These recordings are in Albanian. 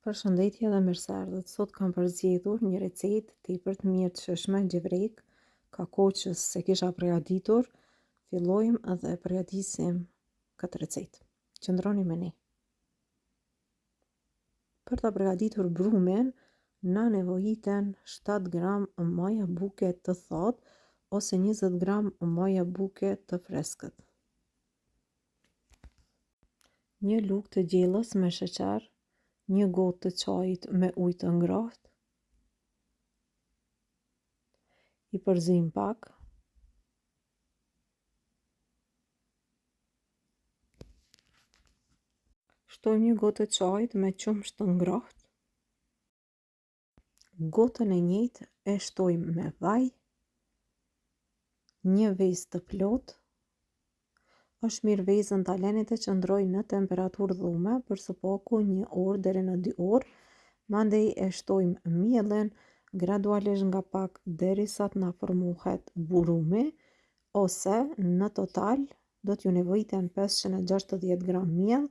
Përshëndetje dhe mirëseardhët. Sot kam përzgjedhur një recetë tepër të mirë të shijshme gjevrek. Ka kohë që se kisha përgatitur. Fillojmë edhe përgatisim këtë recetë. Qëndroni me ne. Për ta përgatitur brumin, na nevojiten 7 gram maja buke të thotë ose 20 gram maja buke të freskët. Një lugë të gjellës me sheqer, një gotë të çajit me ujë të ngrohtë, i përzim pak, shtojmë një gotë të çajit me qumësht të ngrohtë, gotën e njëjtë e shtojmë me vaj, një vezë të plotë. Është mirë vezën ta leni të qëndrojë në temperaturë dhume për së paku 1 orë deri në 2 orë. Mandej e shtojmë mielin gradualisht nga pak derisa të na formohet burumi, ose në total do t'ju nevojiten 560 gram miell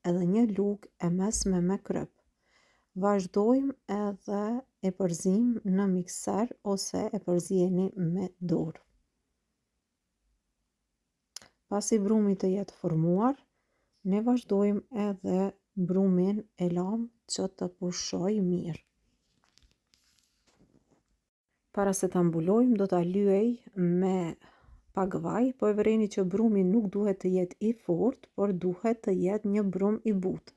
edhe një lugë e mesme me kryp. Vazhdojmë edhe e përzim në mikser ose e përzijeni me dorë. Pasi brumi të jetë formuar, ne vazhdojmë edhe brumin e lam që të pushojë mirë. Para se ta mbulojmë, do ta lyej me pak vaj, po e vëreni që brumi nuk duhet të jetë i fortë, por duhet të jetë një brum i butë.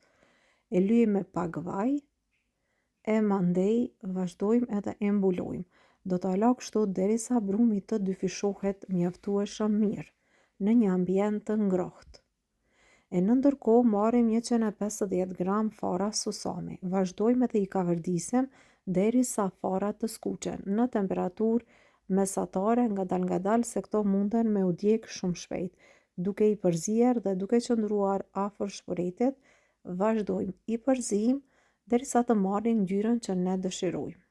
E lyej me pak vaj, e mandej vazhdojmë edhe e mbulojmë. Do ta la kështu derisa brumi të dyfishohet mjaftueshëm mirë në një ambient të ngrohtë. E në ndërkohë marrim 150 gram fara susami. Vazhdojmë edhe i kavërdisim derisa farat të skuqen në temperaturë mesatare, ngadalë se këto munden me u djeg shumë shpejt. Duke i përzier dhe duke qëndruar afër shporetit, vazhdojmë i përzim derisa të marrin ngjyrën që ne dëshirojmë.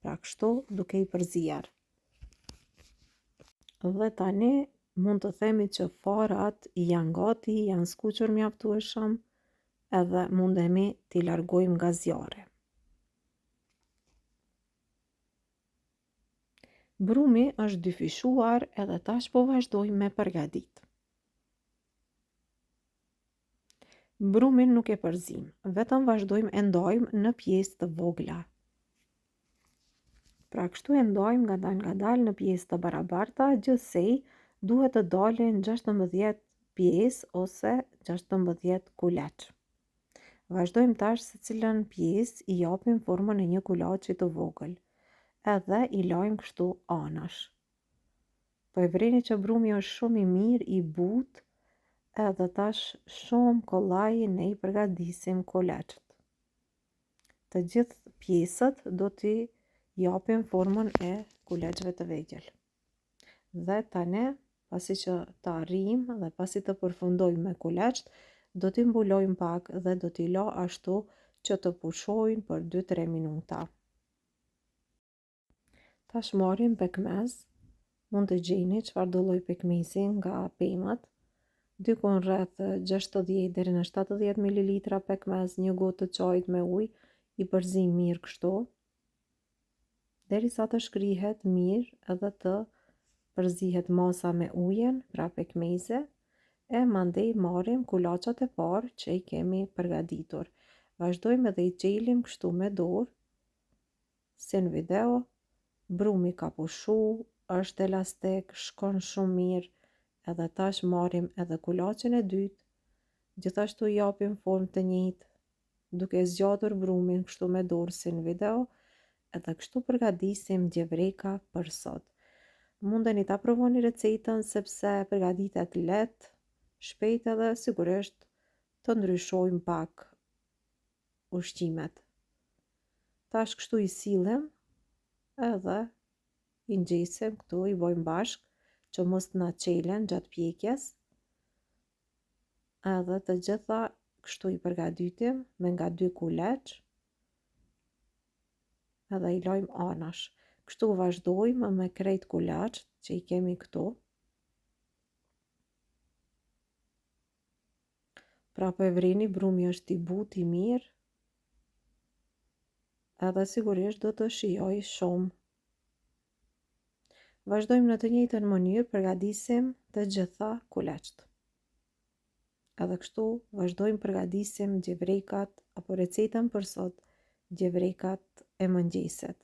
Pra kështu duke i përzier. Dhe tani mund të themi që farat janë gati, janë skuqur mjaftueshëm, edhe mundemi t'i largojmë nga zjarri. Brumi është dyfishuar edhe tash po vazhdojmë me përgatit. Brumin nuk e përzim, vetëm vazhdojmë e ndajmë në pjesë të vogla. Pra kështu e ndajmë ngadalë në pjesë të barabarta, gjithsej duhet të dalin 16 pjesë ose 16 kulaç. Vazhdojmë tash se cilën pjesë i japim formën e një kulaçi të vogël, edhe i lajmë kështu anash. Po e vreni që brumi është shumë i mirë, i butë, edhe tash shumë kollaj ne i përgatisim kulaçet. Të gjithë pjesët do t'i japim formën e kulaçeve të vegjël. Dhe tani, pasi që ta arrijmë dhe pasi të përfundojmë me kulaçt, do t'i mbulojmë pak dhe do t'i la ashtu që të pushojnë për 2-3 minuta. Tash marrim pekmez, mund të gjeni çfarëdo lloj pekmezi nga pemët, dikon rreth 60 deri në 70 ml pekmez, një gotë të çajit me ujë, i përzim mirë kështu, derisa të shkrihet mirë edhe të përzihet masa me ujin, pra pekmezi, e mandej marrim kulaçat e parë që i kemi përgatitur. Vazhdojmë edhe i çelim kështu me dorë, si në video, brumi ka pushu, është elastik, shkon shumë mirë, edhe tash marrim edhe kulaçin e dytë, gjithashtu i japim formë të njëjtë, duke zgjatur brumin kështu me dorë si në video, edhe kështu përgatisim gjevreka për sot. Mundeni ta provoni recetën sepse përgatitet lehtë, shpejt edhe sigurisht të ndryshojmë pak ushqimet. Tash kështu i sillim edhe i ngjesim këtu, i bojmë bashkë që mos na çelen gjatë pjekjes. Edhe të gjitha kështu i përgatitim me nga 2 kulaç. Edhe i lajmë anash. Kështu vazhdojmë me krejt kulaçt që i kemi këtu. Pra po e vrini, brumi është i butë, i mirë, edhe sigurisht do të shijoj shumë. Vazhdojmë në të njëjtën mënyrë, përgatisim të gjitha kuleçt. Edhe kështu vazhdojmë përgatisim gjevrekat apo recetën për sot, gjevrekat e mëngjesit.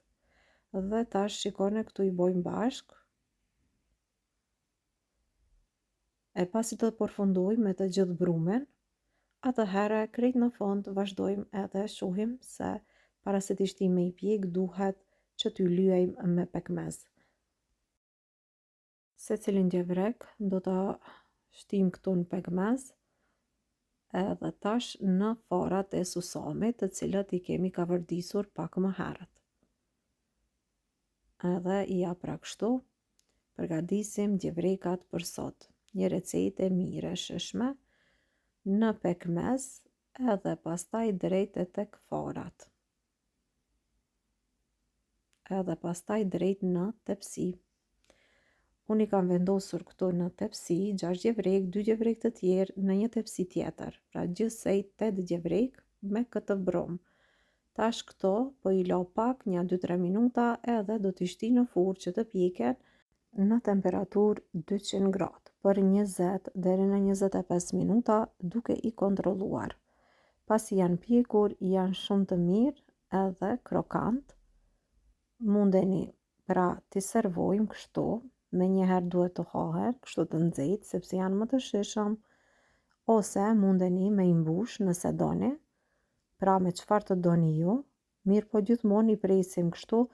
Dhe tash shikoni këtu i bojmë bashk. E pasi të përfundojmë me të gjithë brumin, atëherë krejt në fund vazhdojmë edhe shohim se para se të shtim me i pjek duhet që t'y lyejmë me pekmez. Se cilin gjevrek do të shtim këtu në pekmez edhe tash në farat e susamit të cilët i kemi kavërdisur pak më herët. Edhe ja pra kështu, përgatisim gjevrekat për sot. Një recetë e mirë e shishme në pekmez edhe pastaj drejt e tek farat. Edhe pastaj drejt në tepsi. Unë i kam vendosur këtu në tepsi 6 gjevrek, 2 gjevrek të tjerë në një tepsi tjetër. Pra gjithsej 8 gjevrek me këtë brum. Tash këto po i la pak një 2-3 minuta edhe do t'i shti në furrë që të pjeken në temperaturë 200 gradë për 20 deri në 25 minuta duke i kontrolluar. Pasi janë pjekur, janë shumë të mirë edhe krokant. Mundeni pra t'i servojmë kështu, me njëherë duhet të hahet, kështu të nxehtë, sepse janë më të shishëm, ose mundeni me i mbush nëse doni, pra me çfarë të doni ju, mirë po gjithmonë i presim kështu,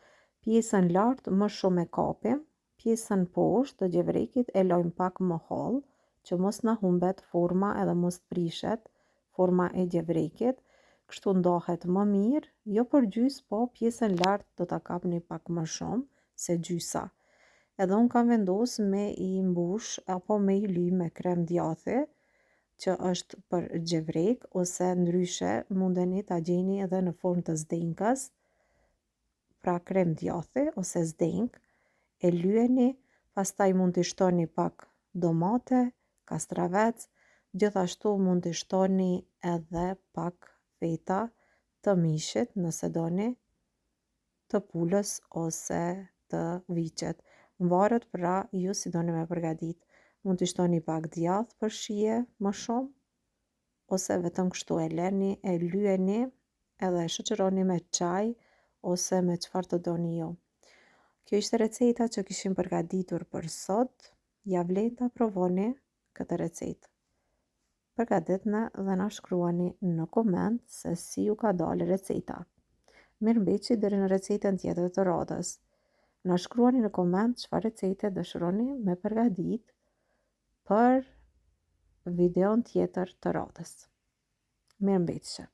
pjesën lart më shumë e kapim, pjesën poshtë të gjevrekit e lojmë pak më hollë, që mos na humbet forma edhe mos prishet forma e gjevrekit, kështu ndahet më mirë, jo për gjys, po pjesën lart do ta kapni pak më shumë se gjysa. Edhe unë kam vendos me i mbush apo me i ly me krem djathi, që është për gjevrek, ose ndryshe mundeni ta gjeni edhe në formë të zdenkës, pra krem djathi ose zdenk, e lyeni, pastaj mund t'i shtoni pak domate, kastravec, gjithashtu mund t'i shtoni edhe pak feta të mishit nëse doni, të pulës ose të viçet. Varet pra ju si doni me përgatit. Mund t'i shtoni pak djath për shije më shumë, ose vetëm kështu e leni, e lyeni edhe e shoqëroni me çaj ose me çfarë të doni ju. Kjo ishte receta që kishim përgatitur për sot. Ja vlen ta provoni këtë recetë. Përgatitni dhe na shkruani në koment se si ju ka dalë receta. Mirëmbëçi deri në recetën tjetër të radhës. Na shkruani në koment çfarë recete dëshironi me përgatit për videon tjetër të radhës. Mirëmbëçi.